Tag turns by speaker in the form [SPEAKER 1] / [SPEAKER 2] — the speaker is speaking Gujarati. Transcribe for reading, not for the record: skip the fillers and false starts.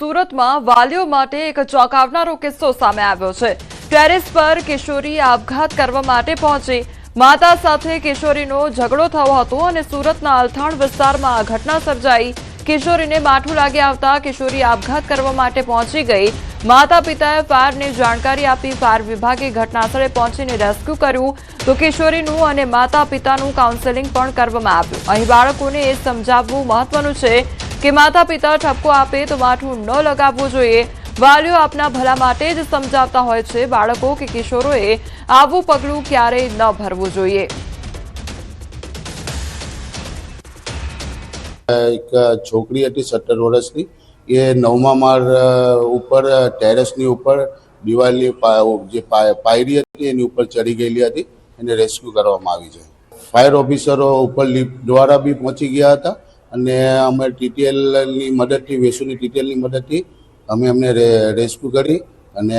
[SPEAKER 1] સુરતમાં વાલીઓ માટે એક ચોંકાવનારો કિસ્સો સામે આવ્યો છે। ટેરેસ પર કિશોરી આપઘાત કરવા માટે પહોંચી। માતા સાથે કિશોરીનો ઝઘડો થયો હતો અને સુરતના અલથાણ વિસ્તારમાં આ ઘટના સર્જાઈ। કિશોરીને માઠું લાગી આવતા કિશોરી આપઘાત કરવા માટે પહોંચી ગઈ। માતા પિતાએ ફાયરને જાણકારી આપી। ફાયર વિભાગે ઘટનાસ્થળે પહોંચીને રેસ્ક્યુ કર્યું તો કિશોરીનું અને માતા પિતાનું કાઉન્સેલિંગ પણ કરવામાં આવ્યું। અહીં બાળકોને એ સમજાવવું મહત્વનું છે કે માતા પિતા ઠપકો આપે તો માઠું ન લગાવવું જોઈએ। વાલીઓ આપના ભલા માટે જ સમજાવતા હોય છે। બાળકો કે કિશોરોએ આવું પગલું ક્યારેય ન ભરવું જોઈએ।
[SPEAKER 2] એક છોકરી હતી 17 વર્ષની, એ 9મા માળ ઉપર ટેરેસની ઉપર દિવાલની જે પાયરી હતી એની ઉપર ચડી ગયેલી હતી। એને રેસ્ક્યુ કરવામાં આવી છે। ફાયર ઓફિસરો ઉપર લિફ્ટ દ્વારા બી પહોંચી ગયા હતા અને અમે ટીટીએલની મદદથી, વેસુની ટીટીએલની મદદથી અમે એમને રેસ્ક્યુ કરી અને